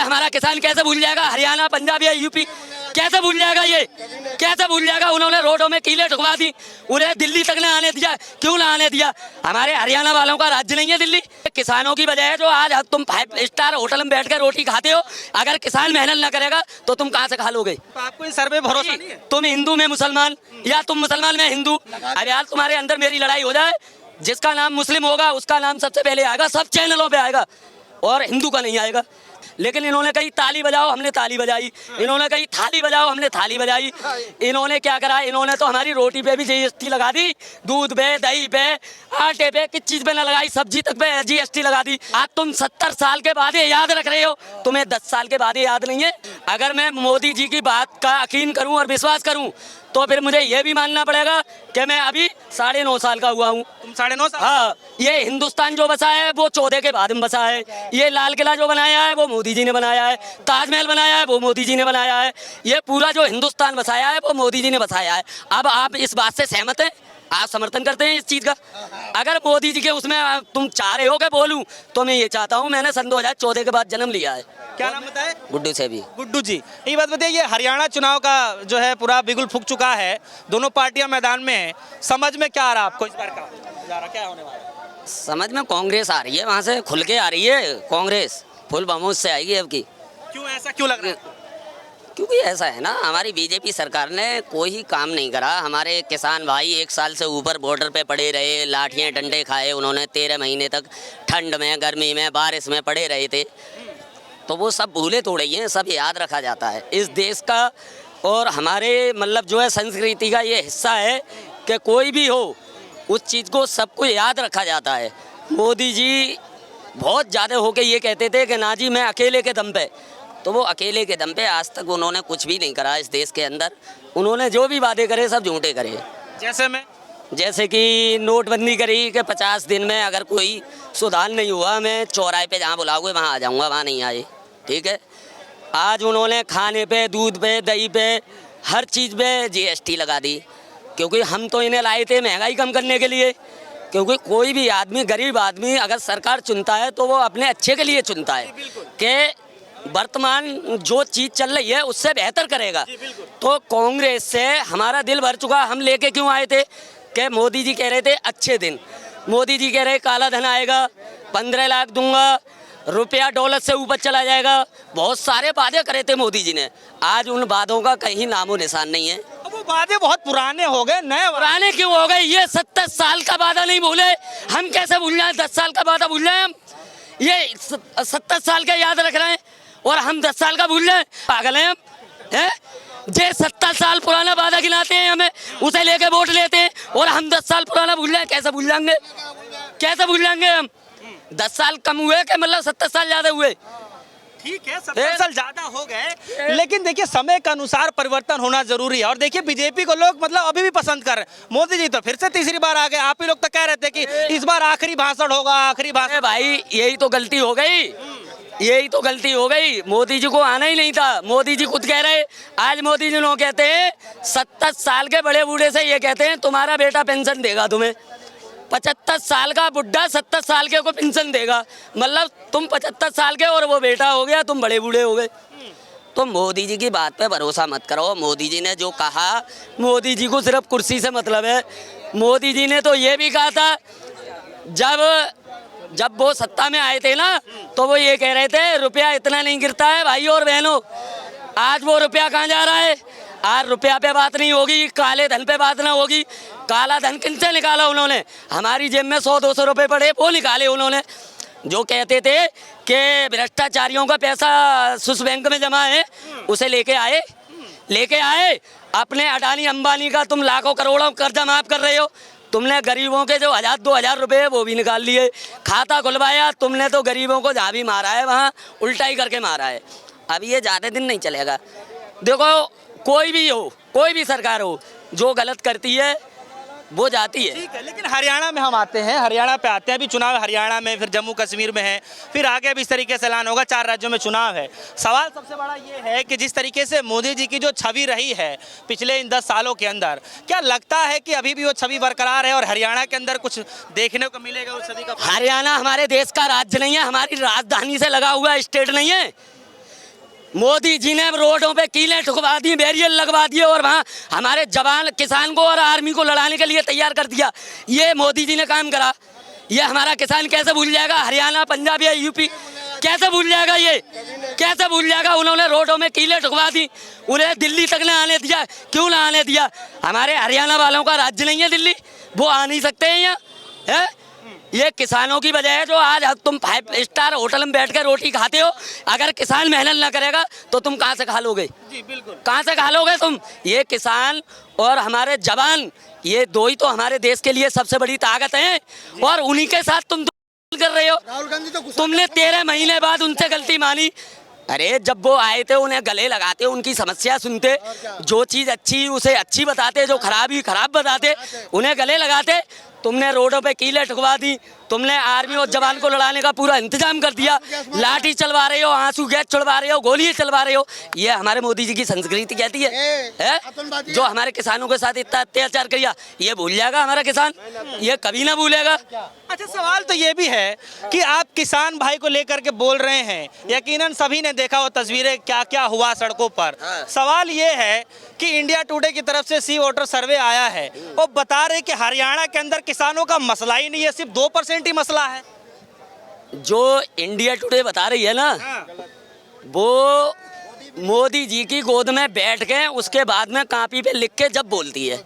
हमारा किसान कैसे भूल जाएगा? हरियाणा, पंजाब या यूपी कैसे भूल जाएगा? ये कैसे भूल जाएगा? उन्होंने रोडों में कीले ठुकवा दी, उन्हें दिल्ली तक न आने दिया। क्यों ना आने दिया? हमारे हरियाणा वालों का राज्य नहीं है दिल्ली। किसानों की वजह है जो आज तुम 5 स्टार होटल में बैठ कर रोटी खाते हो। अगर किसान मेहनत न करेगा तो तुम कहाँ से खा लोगे? तो आपको इस सर्वे भरोसा नहीं है? तुम हिंदू में मुसलमान, या तुम मुसलमान में हिंदू। अरे यार, तुम्हारे अंदर मेरी लड़ाई हो जाए, जिसका नाम मुस्लिम होगा उसका नाम सबसे पहले आएगा, सब चैनलों पे आएगा, और हिंदू का नहीं आएगा। लेकिन इन्होंने कही ताली बजाओ, हमने ताली बजाई। इन्होंने कही थाली बजाओ, हमने थाली बजाई। इन्होंने क्या करा? इन्होंने तो हमारी रोटी पे भी जीएसटी लगा दी, दूध पे, दही पे, आटे पे, किस चीज पे न लगाई, सब्जी तक पे जीएसटी लगा दी। आज तुम 70 साल के बाद ये याद रख रहे हो, तुम्हें 10 साल के बाद ये याद नहीं है। अगर मैं मोदी जी की बात का यकीन करूं और विश्वास करूं तो फिर मुझे ये भी मानना पड़ेगा कि मैं अभी 9.5 साल का हुआ हूँ। तुम 9.5 साल? हाँ, ये हिंदुस्तान जो बसा है वो 14 के बाद में बसा है। ये लाल किला जो बनाया है वो मोदी जी ने बनाया है। ताजमहल बनाया है वो मोदी जी ने बनाया है। ये पूरा जो हिंदुस्तान बसाया है वो मोदी जी ने बसाया है। अब आप इस बात से सहमत हैं? आप समर्थन करते हैं इस चीज का? अगर मोदी जी के उसमें तुम चाह रहे हो कि बोलूं, तो मैं ये चाहता हूं, मैंने सन 2014 के बाद जन्म लिया है। क्या नाम बताए? गुड्डू से भी। गुड्डू जी, ये बात बताइए, हरियाणा चुनाव का जो है पूरा बिगुल फूक चुका है, दोनों पार्टियां मैदान में हैं, समझ में क्या आ रहा है आपको इस बार का नजारा क्या होने वाला है? समझ में कांग्रेस आ रही है, वहां से खुल के आ रही है कांग्रेस, फुल बमोज से आएगी अब की। क्यों ऐसा क्यों लग रहा है? क्योंकि ऐसा है ना, हमारी बीजेपी सरकार ने कोई काम नहीं करा। हमारे किसान भाई 1 साल से ऊपर बॉर्डर पे पड़े रहे, लाठियाँ डंडे खाए उन्होंने, 13 महीने तक ठंड में, गर्मी में, बारिश में पड़े रहे थे। तो वो सब भूले थोड़े ही हैं, सब याद रखा जाता है इस देश का। और हमारे मतलब जो है संस्कृति का ये हिस्सा है कि कोई भी हो उस चीज़ को सबको याद रखा जाता है। मोदी जी बहुत ज़्यादा होके ये कहते थे कि ना जी मैं अकेले के दम पे, तो वो अकेले के दम पे आज तक उन्होंने कुछ भी नहीं करा इस देश के अंदर। उन्होंने जो भी वादे करे सब झूठे करे। जैसे कि नोटबंदी करी कि 50 दिन में अगर कोई सुधार नहीं हुआ, मैं चौराहे पे जहाँ बुलाओगे वहाँ आ जाऊँगा, वहाँ नहीं आए, ठीक है। आज उन्होंने खाने पे, दूध पे, दही पे, हर चीज़ पे जीएसटी लगा दी, क्योंकि हम तो इन्हें लाए थे महंगाई कम करने के लिए। क्योंकि कोई भी आदमी, गरीब आदमी अगर सरकार चुनता है तो वो अपने अच्छे के लिए चुनता है कि वर्तमान जो चीज़ चल रही है उससे बेहतर करेगा। तो कांग्रेस से हमारा दिल भर चुका। हम लेके क्यों आए थे कि मोदी जी कह रहे थे अच्छे दिन, मोदी जी कह रहे काला धन आएगा, 15 लाख दूंगा, रुपया डॉलर से ऊपर चला जाएगा, बहुत सारे वादे करे थे मोदी जी ने। आज उन वादों का कहीं नामो निशान नहीं है। अब वो वादे बहुत पुराने हो गए, नए पुराने क्यों हो गए? ये 70 साल का वादा नहीं भूले, हम कैसे भूल जाए? 10 साल का वादा भूल जाए हम? ये 70 साल का याद रख रहे हैं और हम 10 साल का भूल जाए? पागल हैं हम? है जे 70 साल पुराना वादा गिनाते हैं, हमें उसे लेके वोट लेते हैं, और हम 10 साल पुराना भूल जाए? कैसे भूल जाएंगे? कैसे भूल जाएंगे हम? 10 साल कम हुए कि मतलब 70 साल ज्यादा हुए? ठीक है, 70 साल ज्यादा हो गए, लेकिन देखिए समय के अनुसार परिवर्तन होना जरूरी है। और देखिए बीजेपी को लोग मतलब अभी भी पसंद कर रहे हैं। मोदी जी तो फिर से तीसरी बार आ गए। आप ही लोग तो कह रहे थे कि इस बार आखिरी भाषण होगा, आखिरी भाषण। भाई यही तो गलती हो गई, यही तो गलती हो गई। मोदी जी को आना ही नहीं था। मोदी जी खुद कह रहे, आज मोदी जी लोग कहते हैं 70 साल के बड़े बूढ़े से ये कहते हैं तुम्हारा बेटा पेंशन देगा तुम्हें। 75 साल का बुढ़ा 70 साल के को पेंशन देगा, मतलब तुम 75 साल के और वो बेटा हो गया, तुम बड़े बूढ़े हो गए। तो मोदी जी की बात पे भरोसा मत करो। मोदी जी ने जो कहा, मोदी जी को सिर्फ कुर्सी से मतलब है। मोदी जी ने तो ये भी कहा था, जब वो सत्ता में आए थे ना, तो वो ये कह रहे थे रुपया इतना नहीं गिरता है भाई और बहनों। आज वो रुपया कहाँ जा रहा है? आज रुपया पे बात नहीं होगी, काले धन पे बात ना होगी। काला धन किनसे निकाला उन्होंने? हमारी जेब में 100-200 रुपए पड़े, वो निकाले उन्होंने। जो कहते थे कि भ्रष्टाचारियों का पैसा स्विस बैंक में जमा है, उसे लेके आए। अपने अडानी अंबानी का तुम लाखों करोड़ों कर्जा माफ कर रहे हो। तुमने गरीबों के जो 1000-2000 रुपए वो भी निकाल लिए। खाता खुलवाया तुमने, तो गरीबों को जहाँ भी मारा है वहाँ उल्टा ही करके मारा है। अब ये ज़्यादा दिन नहीं चलेगा। देखो, कोई भी हो, कोई भी सरकार हो, जो गलत करती है वो जाती है। ठीक है, लेकिन हरियाणा में हम आते हैं, हरियाणा पे आते हैं। अभी चुनाव हरियाणा में, फिर जम्मू कश्मीर में है, फिर आगे भी इस तरीके से ऐलान होगा। 4 राज्यों में चुनाव है। सवाल सबसे बड़ा ये है कि जिस तरीके से मोदी जी की जो छवि रही है पिछले इन 10 सालों के अंदर, क्या लगता है कि अभी भी वो छवि बरकरार है और हरियाणा के अंदर कुछ देखने को मिलेगा उस छवि का? हरियाणा हमारे देश का राज्य नहीं है, हमारी राजधानी से लगा हुआ स्टेट नहीं है। मोदी जी ने रोडों पे कीलें ठुकवा दी, बैरियर लगवा दिए और वहाँ हमारे जवान किसान को और आर्मी को लड़ाने के लिए तैयार कर दिया। ये मोदी जी ने काम करा। ये हमारा किसान कैसे भूल जाएगा? हरियाणा, पंजाब या यूपी कैसे भूल जाएगा? ये कैसे भूल जाएगा? उन्होंने रोडों में कीलें ठुकवा दी, उन्हें दिल्ली तक ना आने दिया। क्यों ना आने दिया? हमारे हरियाणा वालों का राज्य नहीं है दिल्ली, वो आ नहीं सकते हैं यहाँ है? ये किसानों की वजह है जो आज तुम 5 स्टार होटल में बैठ कर रोटी खाते हो। अगर किसान मेहनत ना करेगा तो तुम कहाँ से खा लोगे? जी बिल्कुल। कहाँ से खा लोगे तुम? ये किसान और हमारे जवान, ये दो ही तो हमारे देश के लिए सबसे बड़ी ताकत है और उन्हीं के साथ तुम कर रहे हो। राहुल गांधी तो तुमने 13 महीने बाद उनसे गलती मानी। अरे जब वो आए थे उन्हें गले लगाते, उनकी समस्या सुनते, जो चीज़ अच्छी उसे अच्छी बताते, जो खराब ही खराब बताते, उन्हें गले लगाते। तुमने रोडों पे कीलें ठुकवा दी, तुमने आर्मी और जवान को लड़ाने का पूरा इंतजाम कर दिया। लाठी चलवा रहे हो, आंसू गैस चलवा रहे हो, गोली चलवा रहे हो। ये हमारे मोदी जी की संस्कृति कहती है? जो हमारे किसानों के साथ इतना अत्याचार किया, ये भूल जाएगा हमारा किसान? ये कभी ना भूलेगा। अच्छा, सवाल तो ये भी है कि आप किसान भाई को लेकर के बोल रहे हैं, यकीनन सभी ने देखा वो तस्वीरें, क्या क्या हुआ सड़कों पर। सवाल ये है कि इंडिया टुडे की तरफ से सी वोटर सर्वे आया है और बता रहे कि हरियाणा के अंदर किसानों का मसला ही नहीं है, सिर्फ 2% ही मसला है। जो इंडिया टुडे बता रही है ना, वो मोदी जी की गोद में बैठ के उसके बाद में कॉपी पे लिख के जब बोलती है,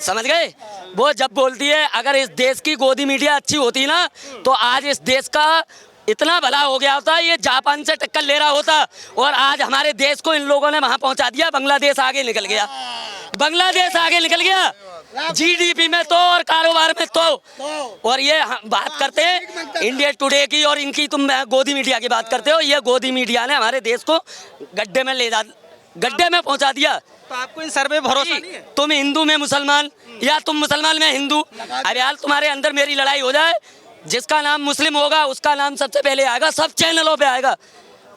समझ गए? वो जब बोलती है, अगर इस देश की गोदी मीडिया अच्छी होती ना तो आज इस देश का इतना भला हो गया होता, ये जापान से टक्कर ले रहा होता। और आज हमारे देश को इन लोगों ने वहां पहुंचा दिया, बांग्लादेश आगे निकल गया, बांग्लादेश आगे निकल गया जीडीपी में तो और कारोबार में तो। और ये बात करते हैं इंडिया टुडे की और इनकी, तुम गोदी मीडिया की बात करते हो। ये गोदी मीडिया ने हमारे देश को गड्ढे में पहुंचा दिया। तो आपको इन सर्वे भरोसा नहीं है? तुम हिंदू में मुसलमान या तुम मुसलमान में हिंदू, अरे यार तुम्हारे अंदर मेरी लड़ाई हो जाए, जिसका नाम मुस्लिम होगा उसका नाम सबसे पहले आएगा, सब चैनलों पे आएगा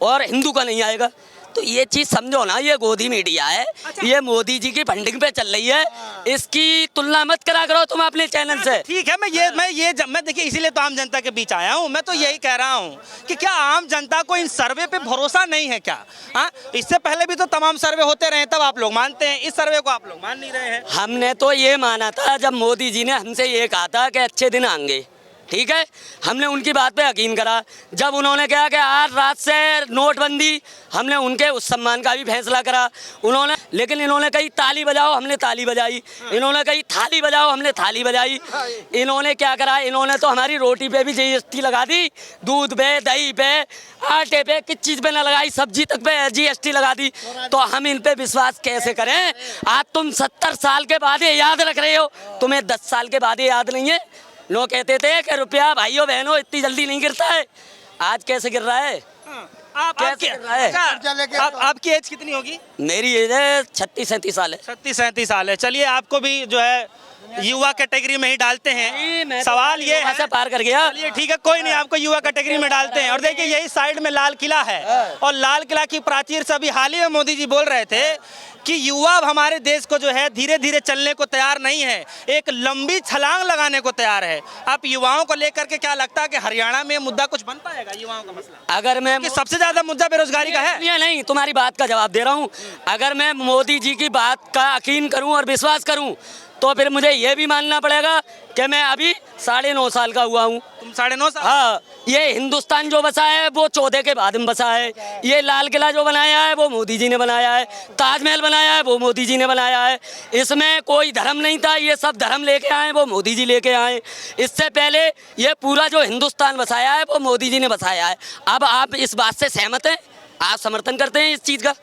और हिंदू का नहीं आएगा। तो ये चीज समझो ना, ये गोदी मीडिया है। अच्छा। ये मोदी जी की फंडिंग पे चल रही है, इसकी तुलना मत करा करो तुम अपने चैनल से। ठीक है, मैं देखिए इसीलिए तो आम जनता के बीच आया हूँ। मैं तो यही कह रहा हूँ कि क्या आम जनता को इन सर्वे पे भरोसा नहीं है क्या? हाँ, इससे पहले भी तो तमाम सर्वे होते रहे, तब आप लोग मानते हैं, इस सर्वे को आप लोग मान नहीं रहे हैं। हमने तो ये माना था जब मोदी जी ने हमसे ये कहा था कि अच्छे दिन आएंगे, ठीक है, हमने उनकी बात पे यकीन करा। जब उन्होंने कहा कि आज रात से नोटबंदी, हमने उनके उस सम्मान का भी फैसला करा। लेकिन इन्होंने कही ताली बजाओ, हमने ताली बजाई। इन्होंने कही थाली बजाओ, हमने थाली बजाई। इन्होंने क्या करा? इन्होंने तो हमारी रोटी पे भी जीएसटी लगा दी, दूध पे, दही पे, आटे पे, किस चीज़ पे ना लगाई, सब्जी तक पे जीएसटी लगा दी। तो हम इन पे विश्वास कैसे करें? आज तुम 70 साल के बाद ये याद रख रहे हो, तुम्हें 10 साल के बाद ये याद नहीं है। लोग कहते थे कि रुपया भाइयों बहनों इतनी जल्दी नहीं गिरता है, आज कैसे गिर रहा है? आपकी एज कितनी होगी? मेरी एज है 36-37 साल है। 36-37 साल है। चलिए, आपको भी जो है युवा कैटेगरी में ही डालते हैं। सवाल ये है, से पार कर गया। चलिए ठीक है, कोई नहीं, आपको युवा कैटेगरी में डालते हैं। और देखिए यही साइड में लाल किला है और लाल किला की प्राचीर से अभी हाल ही में मोदी जी बोल रहे थे कि युवा हमारे देश को जो है धीरे धीरे चलने को तैयार नहीं है, एक लंबी छलांग लगाने को तैयार है। आप युवाओं को लेकर के क्या लगता है कि हरियाणा में मुद्दा कुछ बन पाएगा, युवाओं का मसला? अगर मैं कि सबसे ज्यादा मुद्दा बेरोजगारी का है? ये नहीं, तुम्हारी बात का जवाब दे रहा हूँ। अगर मैं मोदी जी की बात का यकीन करूँ और विश्वास करूँ तो फिर मुझे ये भी मानना पड़ेगा कि मैं अभी 9.5 साल का हुआ हूँ। तुम 9.5 साल? हाँ, ये हिंदुस्तान जो बसा है वो 14 के बाद में बसा है। ये लाल किला जो बनाया है वो मोदी जी ने बनाया है, ताजमहल बनाया है वो मोदी जी ने बनाया है। इसमें कोई धर्म नहीं था, ये सब धर्म लेके आए वो मोदी जी लेके आए। इससे पहले ये पूरा जो हिंदुस्तान बसाया है वो मोदी जी ने बसाया है। अब आप इस बात से सहमत हैं? आप समर्थन करते हैं इस चीज़ का?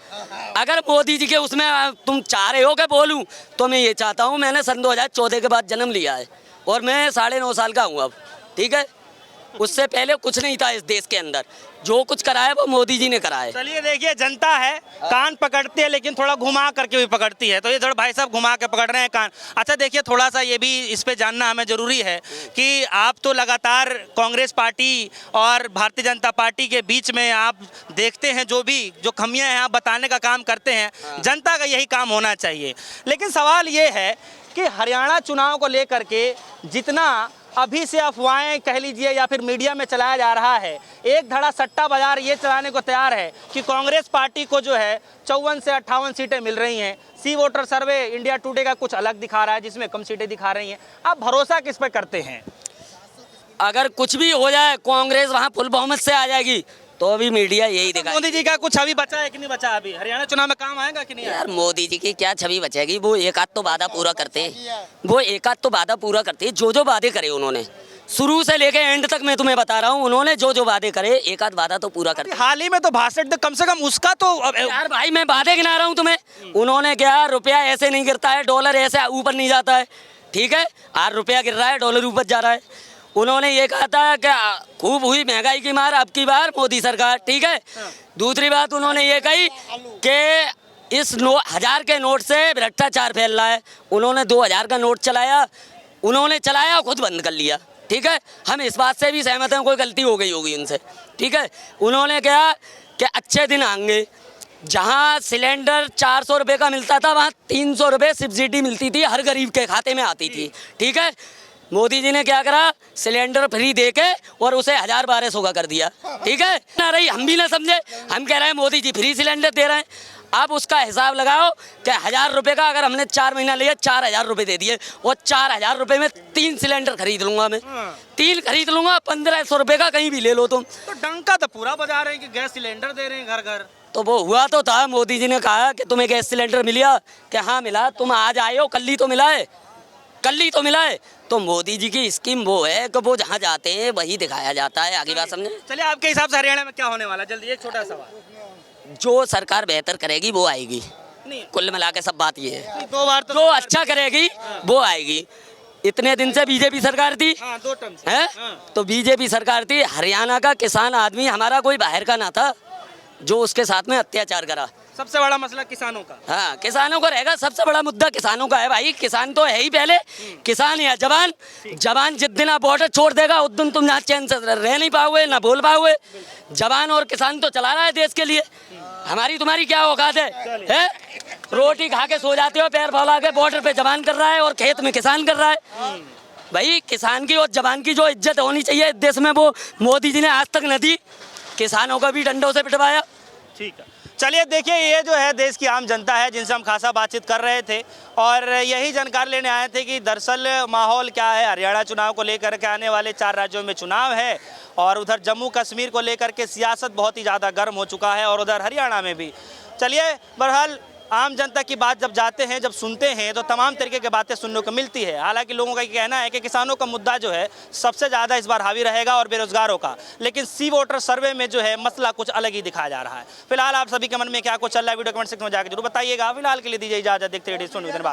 अगर मोदी जी के उसमें तुम चाह रहे हो कि बोलूं, तो मैं ये चाहता हूं, मैंने सन 2014 के बाद जन्म लिया है और मैं 9.5 साल का हूं अब, ठीक है? उससे पहले कुछ नहीं था इस देश के अंदर, जो कुछ करा है वो मोदी जी ने करा है। चलिए देखिए, जनता है, कान पकड़ती है लेकिन थोड़ा घुमा करके भी पकड़ती है। तो ये थोड़ा भाई साहब घुमा के पकड़ रहे हैं कान। अच्छा देखिए, थोड़ा सा ये भी इस पे जानना हमें जरूरी है कि आप तो लगातार कांग्रेस पार्टी और भारतीय जनता पार्टी के बीच में आप देखते हैं, जो खामियां हैं आप बताने का काम करते हैं। जनता का यही काम होना चाहिए। लेकिन सवाल ये है कि हरियाणा चुनाव को लेकर के जितना अभी से अफवाहें कह लीजिए या फिर मीडिया में चलाया जा रहा है, एक धड़ा सट्टा बाजार ये चलाने को तैयार है कि कांग्रेस पार्टी को जो है 54 से 58 सीटें मिल रही हैं। सी वोटर सर्वे इंडिया टुडे का कुछ अलग दिखा रहा है जिसमें कम सीटें दिखा रही हैं। आप भरोसा किस पर करते हैं? अगर कुछ भी हो जाए कांग्रेस वहाँ फुल बहुमत से आ जाएगी तो अभी मीडिया यही दिखाएगी। मोदी जी का कुछ छवि बचा है कि नहीं बचा? अभी हरियाणा चुनाव में काम आएगा कि नहीं आएगा? यार मोदी जी की क्या छवि बचेगी, वो एक आध तो वादा पूरा करते हैं, वो एक आध तो वादा पूरा करते हैं। जो वादे करे उन्होंने शुरू से लेके एंड तक, मैं तुम्हें बता रहा हूँ, उन्होंने जो वादे करे एक आध वादा तो पूरा करते। हाल ही में तो भाषण तो कम से कम उसका तो यार भाई मैं वादे गिना रहा हूँ तुम्हें। उन्होंने क्या, रुपया ऐसे नहीं गिरता है, डॉलर ऐसे ऊपर नहीं जाता है, ठीक है। आज रुपया गिर रहा है, डॉलर ऊपर जा रहा है। उन्होंने ये कहा था कि खूब हुई महंगाई की मार अब की बार मोदी सरकार, ठीक है। दूसरी बात उन्होंने ये कही कि इस 1000 के नोट से भ्रष्टाचार फैल रहा है। उन्होंने 2000 का नोट चलाया, उन्होंने चलाया खुद बंद कर लिया, ठीक है। हम इस बात से भी सहमत हैं, कोई गलती हो गई होगी उनसे, ठीक है। उन्होंने कहा कि अच्छे दिन आएंगे, जहाँ सिलेंडर 400 रुपये का मिलता था वहाँ 300 रुपये सब्सिडी मिलती थी, हर गरीब के खाते में आती थी, ठीक है। मोदी जी ने क्या करा, सिलेंडर फ्री देके और उसे 1000-1200 का कर दिया, ठीक है ना। रही हम भी ना समझे, हम कह रहे हैं मोदी जी फ्री सिलेंडर दे रहे हैं। आप उसका हिसाब लगाओ कि 1000 रुपये का अगर हमने 4 महीना लिया, 4000 रुपये दे दिए, और 4000 रुपये में 3 सिलेंडर खरीद लूंगा मैं, 3 खरीद लूंगा, 1500 रुपये का कहीं भी ले लो तुम। तो डंका तो पूरा बजा रहे हैं कि गैस सिलेंडर दे रहे हैं घर घर। तो वो हुआ तो था, मोदी जी ने कहा कि तुम्हें गैस सिलेंडर मिला, कि हाँ मिला, तुम आज आए हो, कल ही तो मिला है, कल ही तो मिला है। तो मोदी जी की स्कीम वो है कि वो जहाँ जाते हैं वही दिखाया जाता है, आगे बात समझे। चलिए आपके हिसाब से हरियाणा में क्या होने वाला, जल्दी एक छोटा सवाल। जो सरकार बेहतर करेगी वो आएगी, नहीं कुल मिला के सब बात ये है। 2 बार तो जो अच्छा करेगी वो आएगी। इतने दिन से बीजेपी सरकार थी, 2 टर्म से। है तो बीजेपी सरकार थी। हरियाणा का किसान आदमी हमारा कोई बाहर का ना था जो उसके साथ में अत्याचार करा। सबसे बड़ा मसला किसानों का। हाँ किसानों का रहेगा, सबसे बड़ा मुद्दा किसानों का है भाई। किसान तो है ही पहले, किसान या जवान। जवान जिस दिन आप बॉर्डर छोड़ देगा उस दिन तुम यहाँ चैन से रह नहीं पाओगे, ना बोल पाओगे। जवान और किसान तो चला रहा है देश के लिए, हमारी तुम्हारी क्या औकात है? रोटी खा के सो जाते हो, पैर फैला के, बॉर्डर पे जवान कर रहा है और खेत में किसान कर रहा है। भाई किसान की और जवान की जो इज्जत होनी चाहिए देश में वो मोदी जी ने आज तक न दी। किसानों का भी डंडों से पिटवाया। ठीक है, चलिए देखिए, ये जो है देश की आम जनता है जिनसे हम खासा बातचीत कर रहे थे और यही जानकारी लेने आए थे कि दरअसल माहौल क्या है हरियाणा चुनाव को लेकर के। आने वाले 4 राज्यों में चुनाव है और उधर जम्मू कश्मीर को लेकर के सियासत बहुत ही ज़्यादा गर्म हो चुका है और उधर हरियाणा में भी। चलिए बहरहाल आम जनता की बात जब जाते हैं, जब सुनते हैं तो तमाम तरीके की बातें सुनने को मिलती है। हालांकि लोगों का ये कहना है कि किसानों का मुद्दा जो है सबसे ज़्यादा इस बार हावी रहेगा और बेरोजगारों का, लेकिन सी वोटर सर्वे में जो है मसला कुछ अलग ही दिखाया जा रहा है। फिलहाल आप सभी के मन में क्या कुछ चल रहा है वीडियो कमेंट सेक्शन में जाकर जरूर बताइएगा। फिलहाल के लिए दीजिए इजाजत, देखते रहिए धन्यवाद।